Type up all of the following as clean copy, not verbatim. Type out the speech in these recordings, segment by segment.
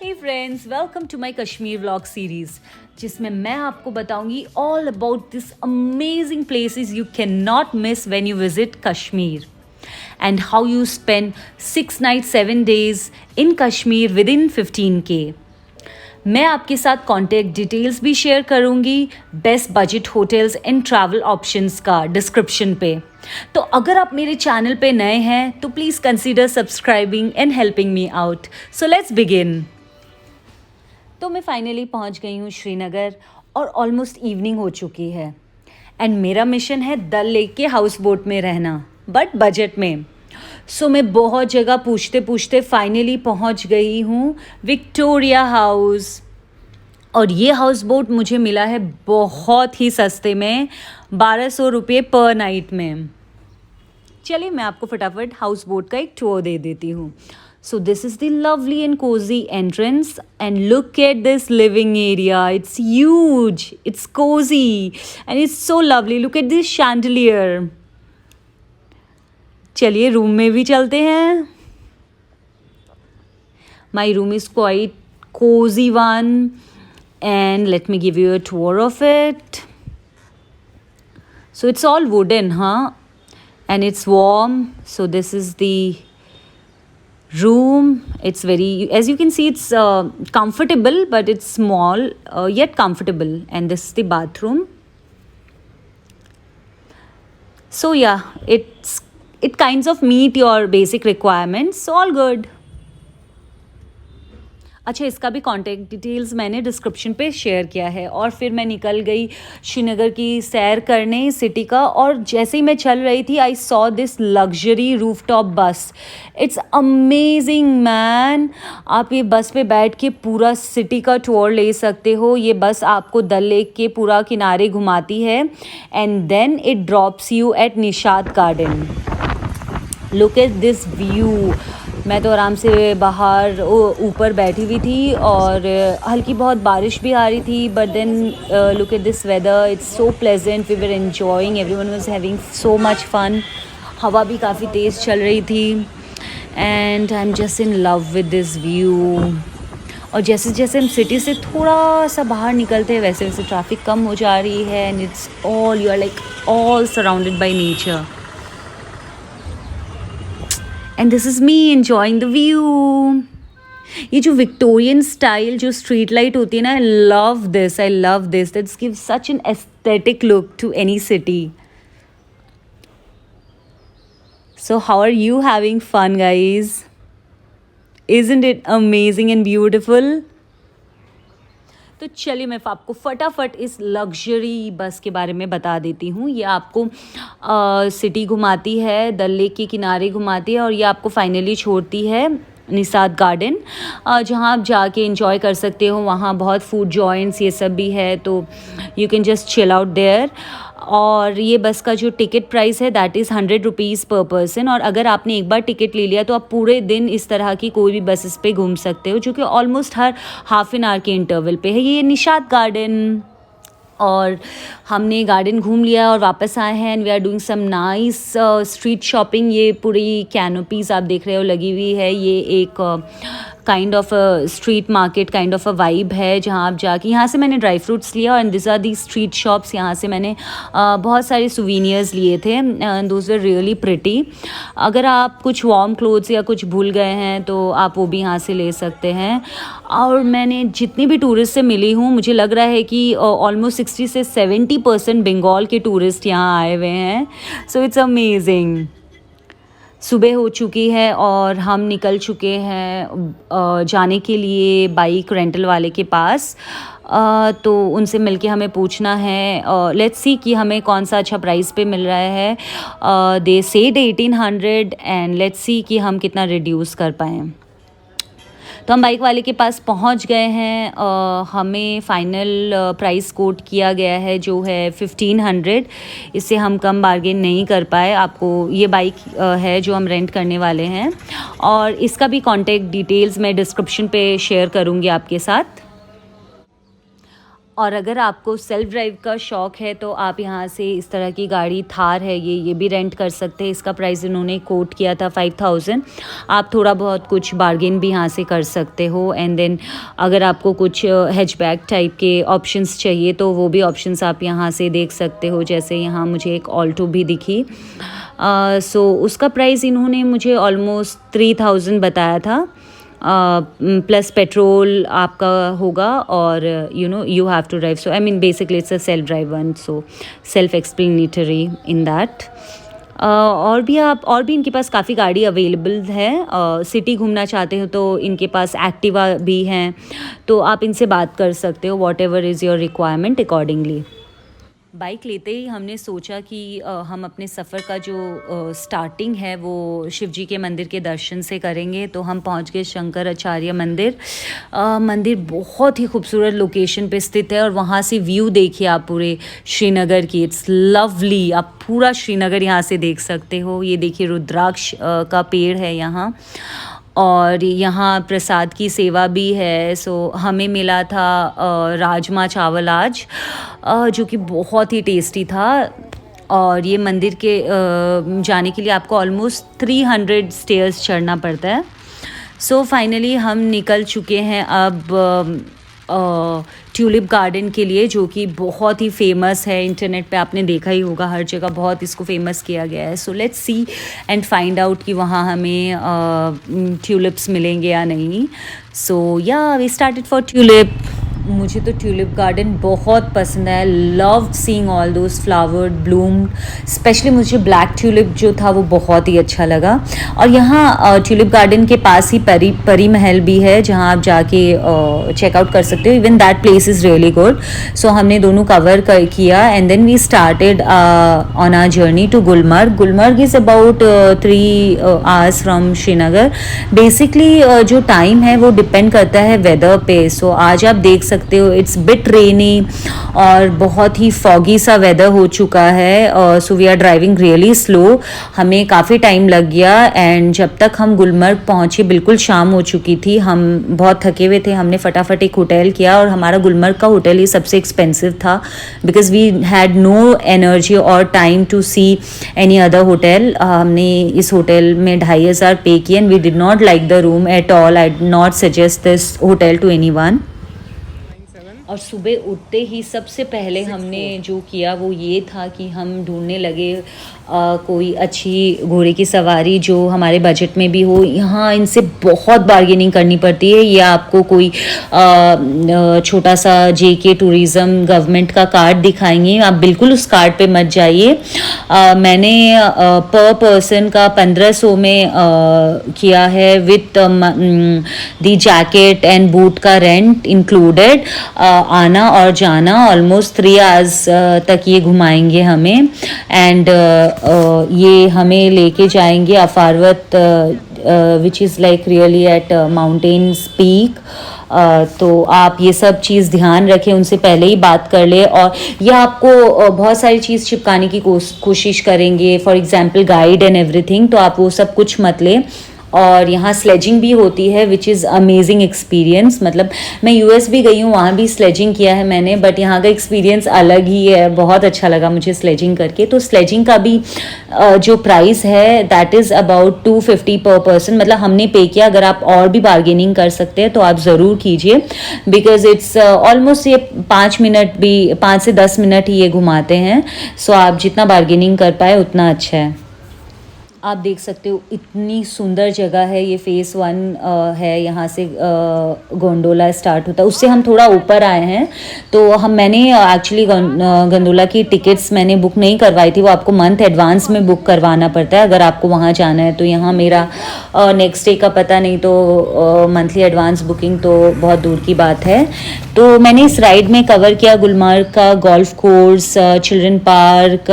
Hey friends, welcome to my Kashmir vlog series, जिसमें मैं आपको बताऊंगी all about this amazing places you can not miss when you visit Kashmir and how you spend 6 nights 7 days in Kashmir within 15K। मैं आपके साथ contact details भी share करूंगी, best budget hotels and travel options का description पे। तो अगर आप मेरे चैनल पे नए हैं तो please consider subscribing and helping me out. So let's begin. तो मैं फाइनली पहुंच गई हूँ श्रीनगर और ऑलमोस्ट इवनिंग हो चुकी है एंड मेरा मिशन है डल लेक के हाउस बोट में रहना, बट बजट में। सो मैं बहुत जगह पूछते पूछते फाइनली पहुंच गई हूँ विक्टोरिया हाउस, और ये हाउस बोट मुझे मिला है बहुत ही सस्ते में, 1200 रुपये पर नाइट में। चलिए मैं आपको फटाफट हाउस बोट का एक टूर दे देती हूँ। So this is the lovely and cozy entrance, and look at this living area. It's huge, it's cozy, and it's so lovely. Look at this chandelier. चलिए रूम में भी चलते हैं। My room is quite cozy one, and let me give you a tour of it. So it's all wooden, and it's warm. So this is the room. It's very, as you can see, it's comfortable, but it's small, yet comfortable. And this is the bathroom. So yeah, it kinds of meet your basic requirements, so all good. अच्छा, इसका भी contact details मैंने description पे share किया है। और फिर मैं निकल गई श्रीनगर की सैर करने सिटी का, और जैसे ही मैं चल रही थी I saw this luxury rooftop bus. It's amazing man. आप ये बस पे बैठ के पूरा सिटी का टूर ले सकते हो। ये बस आपको डल लेक के पूरा किनारे घुमाती है and then it drops you at Nishat Garden. Look at this view. मैं तो आराम से बाहर ऊपर बैठी हुई थी और हल्की बहुत बारिश भी आ रही थी, but then look at this weather, it's so pleasant. We were enjoying, everyone was having so much fun. हवा भी काफ़ी तेज़ चल रही थी and I am just in love with this view. और जैसे जैसे हम सिटी से थोड़ा सा बाहर निकलते हैं वैसे वैसे ट्रैफिक कम हो जा रही है and it's all, you are like all surrounded by nature. And this is me enjoying the view. ये जो विक्टोरियन स्टाइल जो स्ट्रीट लाइट होती है ना, I love this, I love this. That's give such an aesthetic look to any city. So how are you having fun guys? Isn't it amazing and beautiful? तो चलिए मैं आपको फटाफट इस लग्जरी बस के बारे में बता देती हूँ। ये आपको सिटी घुमाती है, डल लेक के किनारे घुमाती है, और ये आपको फाइनली छोड़ती है निशात गार्डन, जहाँ आप जाके एंजॉय कर सकते हो। वहाँ बहुत फूड जॉइंट्स ये सब भी है, तो you can just chill out there. और ये बस का जो टिकट प्राइस है that is 100 rupees per person. और अगर आपने एक बार टिकट ले लिया तो आप पूरे दिन इस तरह की कोई भी बसेस पे घूम सकते हो, जो कि almost her half an hour के इंटरवल पे है। ये निशात गार्डन, और हमने गार्डन घूम लिया और वापस आए हैं and we are doing some nice street shopping. ये पूरी कैनोपीज़ आप देख रहे हो लगी हुई है। ये एक kind of a street market kind of a vibe है, जहाँ आप जाके, यहाँ से मैंने ड्राई फ्रूट्स लिया and this are the street shops. यहाँ से मैंने बहुत सारे सुवीनियर्स लिए थे, दोज वर रियली प्रिटी। अगर आप कुछ वार्म क्लोथ्स या कुछ भूल गए हैं तो आप वो भी यहाँ से ले सकते हैं। और मैंने जितनी भी टूरिस्ट से मिली हूँ, मुझे लग रहा है कि ऑलमोस्ट 60 से 70% बंगाल के टूरिस्ट यहाँ आए हुए हैं। So it's amazing. सुबह हो चुकी है और हम निकल चुके हैं जाने के लिए बाइक रेंटल वाले के पास। तो उनसे मिलके हमें पूछना है, लेट्स सी कि हमें कौन सा अच्छा प्राइस पे मिल रहा है। They said 1800 and let's see कि हम कितना रिड्यूस कर पाएँ। तो हम बाइक वाले के पास पहुंच गए हैं। हमें फ़ाइनल प्राइस कोट किया गया है जो है 1500। इससे हम कम बार्गेन नहीं कर पाए। आपको ये बाइक है जो हम रेंट करने वाले हैं, और इसका भी कॉन्टैक्ट डिटेल्स मैं डिस्क्रिप्शन पे शेयर करूँगी आपके साथ। और अगर आपको सेल्फ ड्राइव का शौक़ है तो आप यहाँ से इस तरह की गाड़ी थार है ये भी रेंट कर सकते हैं। इसका प्राइस इन्होंने कोट किया था 5000। आप थोड़ा बहुत कुछ बार्गेन भी यहाँ से कर सकते हो। एंड देन अगर आपको कुछ हैचबैक टाइप के ऑप्शंस चाहिए तो वो भी ऑप्शंस आप यहाँ से देख सकते हो। जैसे यहाँ मुझे एक ऑल्टो भी दिखी। सो उसका प्राइस इन्होंने मुझे ऑलमोस्ट 3000 बताया था, प्लस पेट्रोल आपका होगा और you have to drive. So I mean basically it's a self drive one, so self explanatory in that. और भी इनके पास काफ़ी गाड़ी अवेलेबल है। सिटी घूमना चाहते हो तो इनके पास एक्टिवा भी हैं, तो आप इनसे बात कर सकते हो what ever is your requirement accordingly. Bike लेते ही हमने सोचा कि हम अपने सफ़र का जो स्टार्टिंग है वो शिव जी के मंदिर के दर्शन से करेंगे। तो हम पहुंच गए शंकराचार्य मंदिर। मंदिर बहुत ही खूबसूरत लोकेशन पे स्थित है और वहाँ से व्यू देखिए आप पूरे श्रीनगर की, इट्स लवली। आप पूरा श्रीनगर यहाँ से देख सकते हो। ये देखिए रुद्राक्ष का पेड़ है यहाँ, और यहाँ प्रसाद की सेवा भी है। सो हमें मिला था राजमा चावल आज, जो कि बहुत ही टेस्टी था। और ये मंदिर के जाने के लिए आपको ऑलमोस्ट 300 स्टेयर्स चढ़ना पड़ता है। सो फाइनली हम निकल चुके हैं अब ट्यूलिप गार्डन के लिए, जो कि बहुत ही फेमस है। इंटरनेट पे आपने देखा ही होगा, हर जगह बहुत इसको फेमस किया गया है। So let's see and find out कि वहाँ हमें ट्यूलिप्स मिलेंगे या नहीं। सो या वी स्टार्टेड फॉर ट्यूलिप। मुझे तो ट्यूलिप गार्डन बहुत पसंद है। Loved seeing all those flower bloomed. Specially मुझे ब्लैक ट्यूलिप जो था वो बहुत ही अच्छा लगा। और यहाँ ट्यूलिप गार्डन के पास ही परी महल भी है, जहाँ आप जाके चेकआउट कर सकते हो। Even that place is really good. So हमने दोनों कवर किया and then we started on our journey to Gulmarg. Gulmarg is about 3 hours from Srinagar. Basically जो टाइम है वो डिपेंड करता है वेदर पे। सो आज आप देख सकते हो इट्स बिट रेनी और बहुत ही फॉगी सा वेदर हो चुका है। So we are driving really slow. हमें काफ़ी टाइम लग गया एंड जब तक हम गुलमर्ग पहुँचे बिल्कुल शाम हो चुकी थी। हम बहुत थके हुए थे। हमने फटाफट एक होटल किया और हमारा गुलमर्ग का होटल ही सबसे एक्सपेंसिव था, because we had no energy और time to see any other hotel. हमने इस होटल में 2500 पे किए and we did not like the room at all. I did not suggest this hotel to anyone. और सुबह उठते ही सबसे पहले हमने जो किया वो ये था कि हम ढूंढने लगे कोई अच्छी घोड़े की सवारी जो हमारे बजट में भी हो। यहाँ इनसे बहुत बार्गेनिंग करनी पड़ती है। ये आपको कोई छोटा सा JK टूरिज़्म गवर्नमेंट का कार्ड दिखाएंगे, आप बिल्कुल उस कार्ड पे मत जाइए। मैंने पर पर्सन का 1500 में किया है with the jacket and boot का रेंट इंक्लूडेड। आना और जाना ऑलमोस्ट 3 hours तक ये घुमाएंगे हमें। एंड ये हमें लेके जाएंगे Apharwat, which is like really at mountains peak. तो आप ये सब चीज़ ध्यान रखें, उनसे पहले ही बात कर ले। और ये आपको बहुत सारी चीज़ चिपकाने की कोशिश करेंगे, for example guide and everything, तो आप वो सब कुछ मत लें। और यहाँ स्लेजिंग भी होती है विच इज़ अमेजिंग एक्सपीरियंस। मतलब मैं US भी गई हूँ, वहाँ भी स्लेजिंग किया है मैंने, बट यहाँ का एक्सपीरियंस अलग ही है। बहुत अच्छा लगा मुझे स्लेजिंग करके। तो स्लेजिंग का भी जो प्राइस है दैट इज़ अबाउट 250 पर पर्सन। मतलब हमने पे किया। अगर आप और भी बार्गेनिंग कर सकते हैं तो आप ज़रूर कीजिए, बिकॉज इट्स ऑलमोस्ट ये 5 से 10 मिनट ही ये घुमाते हैं। सो आप जितना बार्गेनिंग कर पाए उतना अच्छा है। आप देख सकते हो इतनी सुंदर जगह है। ये फेज़ 1 है, यहाँ से गोंडोला स्टार्ट होता है। उससे हम थोड़ा ऊपर आए हैं। तो मैंने एक्चुअली गोंडोला की टिकट्स मैंने बुक नहीं करवाई थी, वो आपको मंथ एडवांस में बुक करवाना पड़ता है अगर आपको वहाँ जाना है। तो यहाँ मेरा नेक्स्ट डे का पता नहीं, तो मंथली एडवांस बुकिंग तो बहुत दूर की बात है। तो मैंने इस राइड में कवर किया गुलमर्ग का golf course, children park,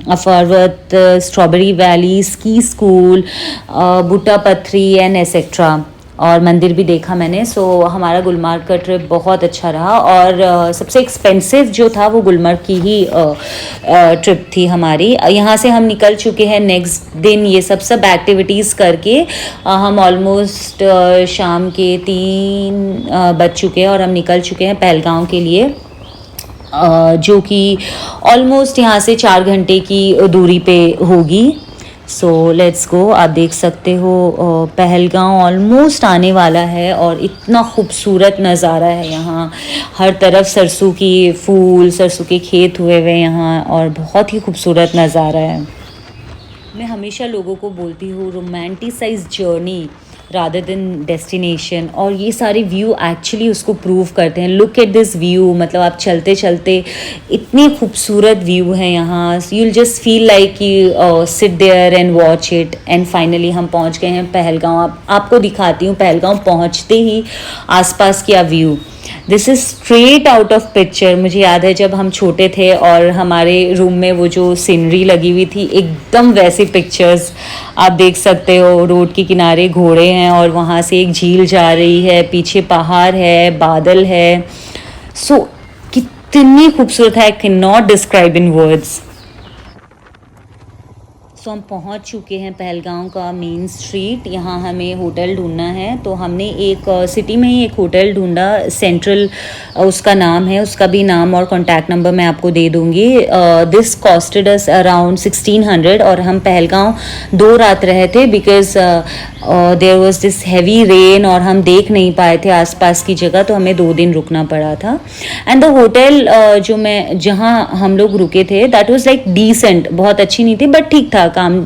Apharwat, strawberry valley, ski school, Buta Pathri and etcetera. और मंदिर भी देखा मैंने। सो हमारा गुलमर्ग का ट्रिप बहुत अच्छा रहा। और सबसे एक्सपेंसिव जो था वो गुलमर्ग की ही ट्रिप थी हमारी। यहाँ से हम निकल चुके हैं नेक्स्ट दिन। ये सब एक्टिविटीज़ करके हम ऑलमोस्ट शाम के 3 बज चुके हैं और हम निकल चुके हैं पहलगांव के लिए। जो कि ऑलमोस्ट यहाँ से 4 घंटे की दूरी पे होगी। So let's go. आप देख सकते हो पहलगांव ऑलमोस्ट आने वाला है और इतना खूबसूरत नज़ारा है यहाँ। हर तरफ सरसों की फूल, सरसों के खेत हुए हुए यहाँ, और बहुत ही खूबसूरत नज़ारा है। मैं हमेशा लोगों को बोलती हूँ romanticise journey rather than destination, और ये सारे व्यू एक्चुअली उसको प्रूव करते हैं। लुक एट दिस व्यू, मतलब आप चलते चलते इतनी खूबसूरत व्यू है यहाँ, you will just feel like you sit there and watch it. And finally हम पहुँच गए हैं पहलगांव। आपको दिखाती हूँ पहलगांव पहुँचते ही आसपास का view. This is straight out of picture. मुझे याद है जब हम छोटे थे और हमारे रूम में वो जो सीनरी लगी हुई थी, एकदम वैसी पिक्चर्स आप देख सकते हो। रोड के किनारे घोड़े हैं और वहाँ से एक झील जा रही है, पीछे पहाड़ है, बादल है। सो कितनी खूबसूरत है, I can not describe in words. So हम पहुंच चुके हैं पहलगांव का मेन स्ट्रीट। यहाँ हमें होटल ढूंढना है, तो हमने एक सिटी में ही एक होटल ढूंढा, सेंट्रल उसका नाम है। उसका भी नाम और कॉन्टैक्ट नंबर मैं आपको दे दूँगी। दिस कॉस्टेड अस अराउंड 1600, और हम पहलगांव 2 रात रहे थे because there was this heavy rain और हम देख नहीं पाए थे आसपास की जगह, तो हमें 2 दिन रुकना पड़ा था। एंड द होटल जहाँ हम लोग रुके थे, दैट वाज लाइक डिसेंट, बहुत अच्छी नहीं थी बट ठीक था, काम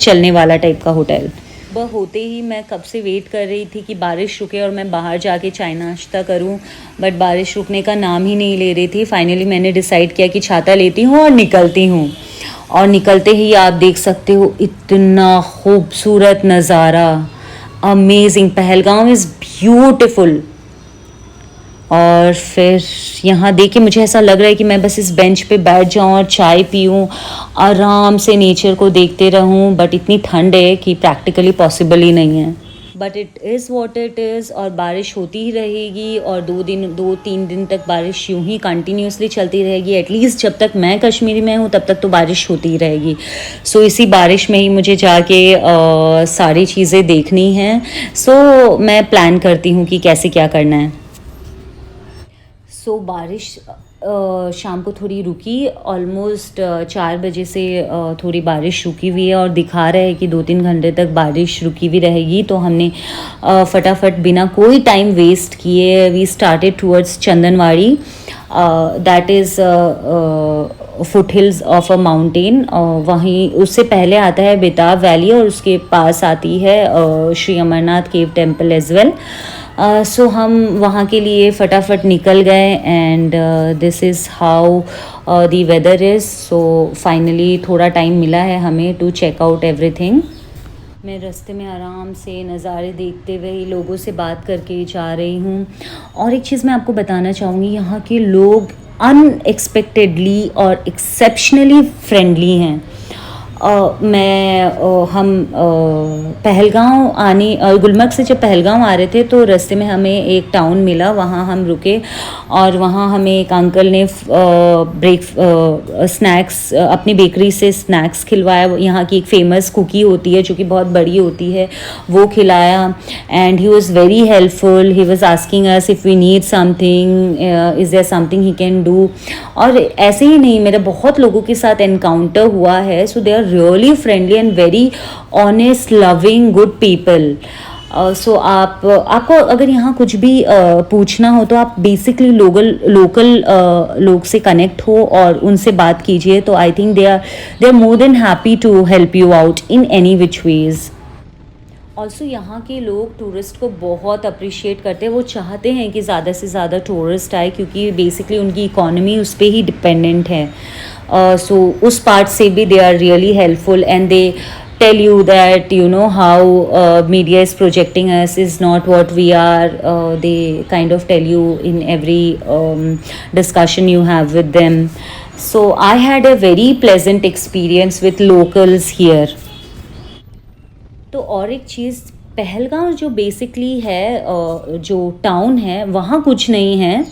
चलने वाला टाइप का होटल। सुबह होते ही मैं कब से वेट कर रही थी कि बारिश रुके और मैं बाहर जाके चाय नाश्ता करूं, बट बारिश रुकने का नाम ही नहीं ले रही थी। फाइनली मैंने डिसाइड किया कि छाता लेती हूँ और निकलती हूँ। और निकलते ही आप देख सकते हो इतना खूबसूरत नज़ारा, अमेजिंग। Pahalgam is beautiful. और फिर यहाँ देख के मुझे ऐसा लग रहा है कि मैं बस इस बेंच पे बैठ जाऊँ और चाय पीऊँ, आराम से नेचर को देखते रहूँ, बट इतनी ठंड है कि प्रैक्टिकली पॉसिबल ही नहीं है। But it is what it is. और बारिश होती ही रहेगी, और 2-3 दिन तक बारिश यूँ ही कंटिन्यूसली चलती रहेगी। एटलीस्ट जब तक मैं कश्मीर में हूँ तब तक तो बारिश होती ही रहेगी। सो इसी बारिश में ही मुझे जाके सारी चीज़ें देखनी हैं। सो मैं प्लान करती हूँ कि कैसे क्या करना है। सो बारिश शाम को थोड़ी रुकी, ऑलमोस्ट 4 बजे से थोड़ी बारिश रुकी हुई है, और दिखा रहा है कि 2-3 घंटे तक बारिश रुकी हुई रहेगी। तो हमने फटाफट बिना कोई टाइम वेस्ट किए we started towards Chandanwari. That is foot hills of a mountain. वहीं उससे पहले आता है बेताब वैली, और उसके पास आती है Shri Amarnath cave temple as well. So हम वहाँ के लिए फटाफट निकल गए, and this is how the weather is. So finally थोड़ा टाइम मिला है हमें टू चेक आउट एवरीथिंग। मैं रास्ते में आराम से नज़ारे देखते हुए लोगों से बात करके जा रही हूँ। और एक चीज़ मैं आपको बताना चाहूँगी, यहाँ के लोग अनएक्सपेक्टेडली और एक्सेप्शनली फ्रेंडली हैं। हम पहलगांव गुलमर्ग से जब पहलगांव आ रहे थे तो रास्ते में हमें एक टाउन मिला, वहाँ हम रुके, और वहाँ हमें एक अंकल ने स्नैक्स अपनी बेकरी से स्नैक्स खिलवाया। यहाँ की एक फ़ेमस कुकी होती है जो कि बहुत बड़ी होती है, वो खिलाया। And he was very helpful. He was asking us if we need something, is there something he can do. और ऐसे ही नहीं, मेरा बहुत लोगों के साथ एनकाउंटर हुआ है। So they are really friendly and very honest, loving, good people. So आपको अगर यहाँ कुछ भी पूछना हो तो आप बेसिकली लोकल लोग से कनेक्ट हो और उनसे बात कीजिए, तो I think they are more than happy to help you out in any which ways. Also यहाँ के लोग टूरिस्ट को बहुत अप्रिशिएट करते हैं। वो चाहते हैं कि ज़्यादा से ज़्यादा टूरिस्ट आए, क्योंकि बेसिकली उनकी इकोनॉमी उस पर ही डिपेंडेंट है। सो उस पार्ट से भी they are really helpful, and they tell you that how media is projecting us is not what we are. They kind of tell you in every discussion you have with them. So I had a very pleasant experience with locals here. तो और एक चीज़, पहलगाम जो basically है जो town है वहाँ कुछ नहीं है,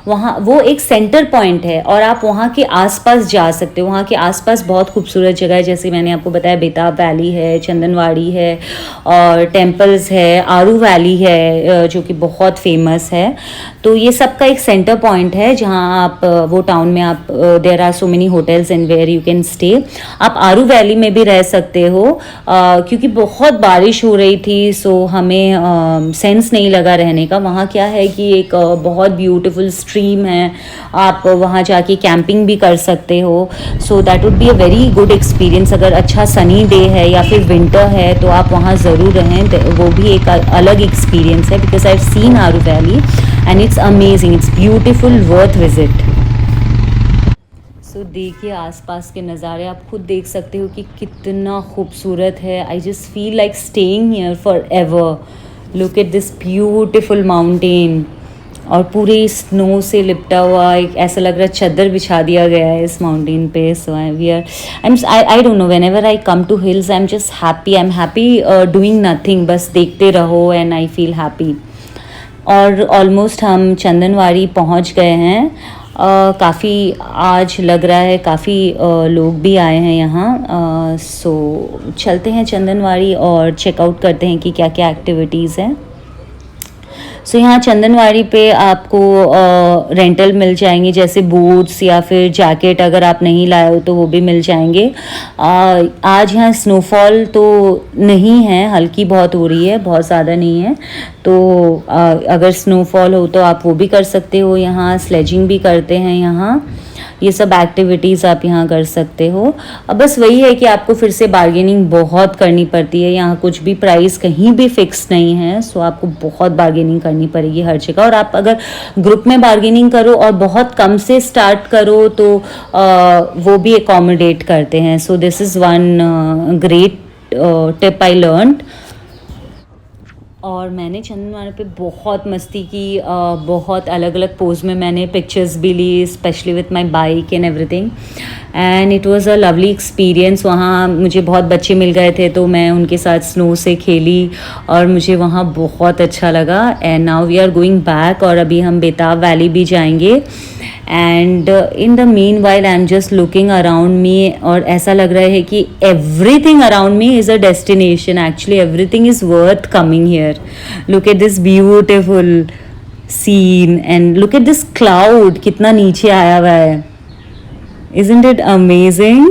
वहाँ वो एक सेंटर पॉइंट है और आप वहाँ के आसपास जा सकते हो। वहाँ के आसपास बहुत खूबसूरत जगह है, जैसे मैंने आपको बताया बेताब वैली है, चंदनवाड़ी है और टेम्पल्स है, आरू वैली है जो कि बहुत फेमस है। तो ये सब का एक सेंटर पॉइंट है जहाँ आप वो टाउन में आप there are so many hotels and where you can stay. आप आरू वैली में भी रह सकते हो क्योंकि बहुत बारिश हो रही थी, सो हमें सेंस नहीं लगा रहने का। वहाँ क्या है कि एक बहुत ब्यूटीफुल स्ट्रीम है, आप वहाँ जाके कैंपिंग भी कर सकते हो। So that would be a very good experience. अगर अच्छा सनी डे है या फिर विंटर है तो आप वहाँ ज़रूर रहें, वो भी एक अलग एक्सपीरियंस है। Because I have seen Aru valley and it's amazing, it's beautiful, worth visit. So देखिए आसपास के नज़ारे आप खुद देख सकते हो कि कितना खूबसूरत है। I just feel like staying here for ever. Look at this beautiful mountain और पूरे स्नो से लिपटा हुआ एक ऐसा लग रहा है चादर बिछा दिया गया है इस माउंटेन पे। So I don't know, whenever I come to hills I am just happy, I am happy doing nothing, बस देखते रहो एंड आई फील हैप्पी। और ऑलमोस्ट हम चंदनवाड़ी पहुंच गए हैं। काफ़ी आज लग रहा है काफ़ी लोग भी आए हैं यहाँ। सो चलते हैं चंदनवाड़ी और चेकआउट करते हैं कि क्या क्या एक्टिविटीज़ हैं। सो यहाँ चंदनवाड़ी पे आपको रेंटल मिल जाएंगे, जैसे बूट्स या फिर जैकेट अगर आप नहीं लाए हो तो वो भी मिल जाएंगे। आज यहाँ स्नोफॉल तो नहीं है, हल्की बहुत हो रही है, बहुत ज़्यादा नहीं है। तो अगर स्नोफॉल हो तो आप वो भी कर सकते हो। यहाँ स्लेजिंग भी करते हैं यहाँ, ये सब एक्टिविटीज़ आप यहाँ कर सकते हो। अब बस वही है कि आपको फिर से बार्गेनिंग बहुत करनी पड़ती है। यहाँ कुछ भी प्राइस कहीं भी फिक्स नहीं है, सो आपको बहुत बार्गेनिंग करनी पड़ेगी हर जगह। और आप अगर ग्रुप में बार्गेनिंग करो और बहुत कम से स्टार्ट करो तो वो भी एकोमोडेट करते हैं। So this is one great tip I learned. और मैंने चंदनवाड़ी पे बहुत मस्ती की, बहुत अलग अलग पोज में मैंने पिक्चर्स भी ली, specially with my bike and everything, and it was a lovely experience. वहाँ मुझे बहुत बच्चे मिल गए थे तो मैं उनके साथ स्नो से खेली और मुझे वहाँ बहुत अच्छा लगा। And now we are going back और अभी हम बेताब वैली भी जाएंगे। And in the meanwhile I am just looking around me और ऐसा लग रहा है कि everything around me is a destination. Actually everything is worth coming here. Look at this beautiful scene and look at this cloud, कितना नीचे आया हुआ है। Isn't it amazing?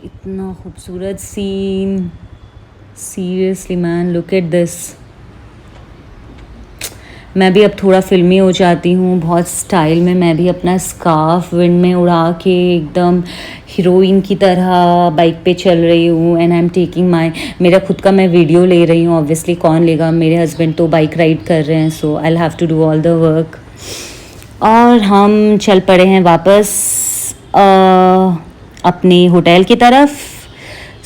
इतना खूबसूरत scene, seriously man, look at this. मैं भी अब थोड़ा फिल्मी हो जाती हूँ, बहुत स्टाइल में। मैं भी अपना स्कार्फ विंड में उड़ा के एकदम हीरोइन की तरह बाइक पे चल रही हूँ। एंड आई एम टेकिंग मेरा खुद का मैं वीडियो ले रही हूँ। ऑब्वियसली कौन लेगा, मेरे हस्बैंड तो बाइक राइड कर रहे हैं, so I have to do all the work. और हम चल पड़े हैं वापस अपने होटल की तरफ।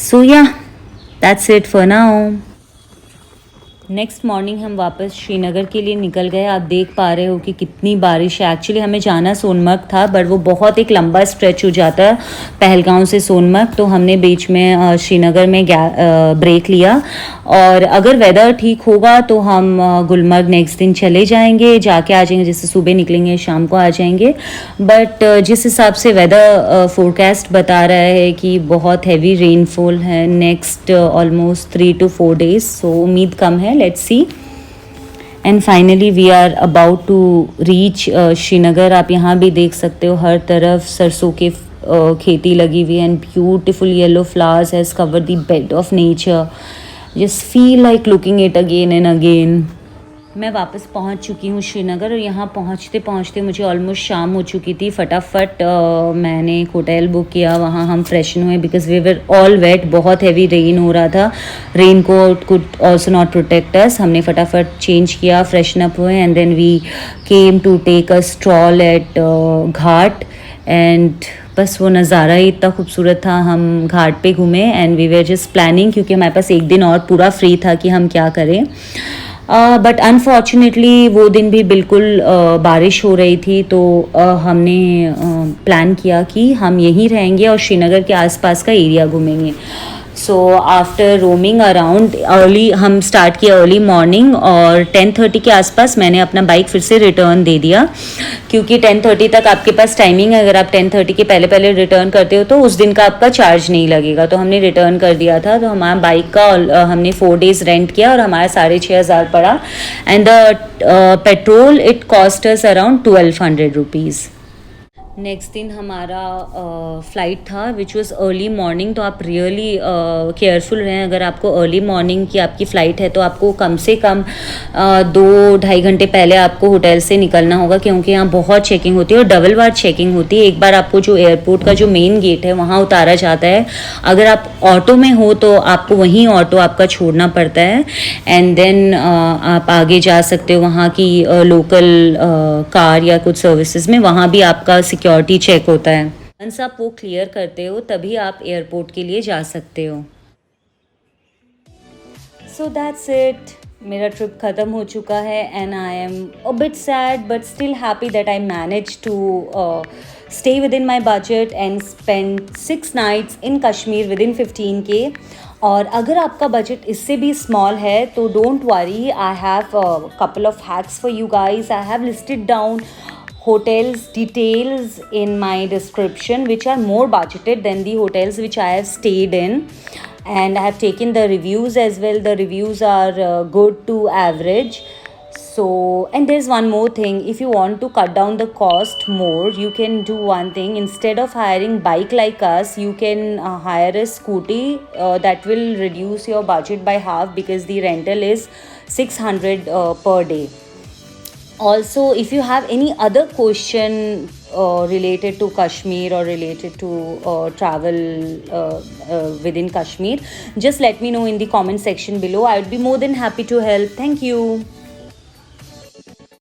सो या that's it for now. Next morning हम वापस श्रीनगर के लिए निकल गए। आप देख पा रहे हो कि कितनी बारिश है। एक्चुअली हमें जाना सोनमर्ग था, बट वो बहुत एक लंबा स्ट्रेच हो जाता है पहलगांव से सोनमर्ग, तो हमने बीच में श्रीनगर में ब्रेक लिया। और अगर वेदर ठीक होगा तो हम गुलमर्ग नेक्स्ट दिन चले जाएंगे, जाके आ जाएंगे। जैसे सुबह निकलेंगे शाम को आ जाएंगे। बट जिस हिसाब से वेदर फोरकास्ट बता रहा है कि बहुत हैवी रेनफॉल है next almost 3 to 4 days, so उम्मीद कम है। Let's see. And finally we are about to reach Srinagar. आप यहाँ भी देख सकते हो हर तरफ सरसों के खेती लगी हुई है and beautiful yellow flowers has covered the bed of nature. Just feel like looking it again and again. मैं वापस पहुंच चुकी हूँ श्रीनगर और यहाँ पहुँचते पहुँचते मुझे ऑलमोस्ट शाम हो चुकी थी। फटाफट मैंने एक होटल बुक किया, वहाँ हम फ्रेशन हुए because we were all wet. बहुत हैवी रेन हो रहा था, rain coat could also not protect us. हमने फटाफट चेंज किया, फ्रेशन अप हुए and then we came to take a stroll at ghat. एंड बस वो नज़ारा ही इतना खूबसूरत था। हम घाट पे घूमे and we were just planning, क्योंकि हमारे पास एक दिन और पूरा फ्री था कि हम क्या करें। बट अनफॉर्चुनेटली वो दिन भी बिल्कुल बारिश हो रही थी, तो हमने प्लान किया कि हम यहीं रहेंगे और श्रीनगर के आसपास का एरिया घूमेंगे. So after roaming around early, हम स्टार्ट किया अर्ली मॉर्निंग, और 10:30 के आसपास मैंने अपना बाइक फिर से रिटर्न दे दिया, क्योंकि 10:30 तक आपके पास टाइमिंग है. अगर आप 10:30 के पहले पहले रिटर्न करते हो तो उस दिन का आपका चार्ज नहीं लगेगा. तो हमने रिटर्न कर दिया था. तो हमारा बाइक का हमने 4 days रेंट किया और हमारा 6,500 पड़ा. And the petrol it cost us around 1,200 rupees. Next दिन हमारा फ़्लाइट था विच वॉज़ अर्ली मॉर्निंग. तो आप रियली केयरफुल रहें. अगर आपको अर्ली मॉर्निंग की आपकी फ़्लाइट है तो आपको कम से कम 2-2.5 घंटे पहले आपको होटल से निकलना होगा, क्योंकि यहाँ बहुत चेकिंग होती है और डबल बार चेकिंग होती है. एक बार आपको जो एयरपोर्ट का जो मेन गेट है वहाँ उतारा जाता है. अगर आप ऑटो में हो तो आपको वहीं ऑटो आपका छोड़ना पड़ता है, एंड देन आप आगे जा सकते हो वहाँ की लोकल कार या कुछ सर्विसेज में. वहाँ भी आपका सिक्योरिटी चेक होता है. वंस आप वो क्लियर करते हो तभी आप एयरपोर्ट के लिए जा सकते हो. So that's it. मेरा ट्रिप ख़त्म हो चुका है and I am a bit sad but still happy that I manage to stay within my budget and spend 6 nights in Kashmir within 15K. और अगर आपका बजट इससे भी स्मॉल है तो don't worry, I have couple of hacks for you guys. I have listed down hotels details in my description which are more budgeted than the hotels which I have stayed in, and I have taken the reviews as well. The reviews are good to average. So, and there's one more thing, if you want to cut down the cost more, you can do one thing. Instead of hiring bike like us, you can hire a scooty that will reduce your budget by half, because the rental is 600 per day. Also, if you have any other question related to Kashmir or related to travel within Kashmir, just let me know in the comment section below. I would be more than happy to help. Thank you.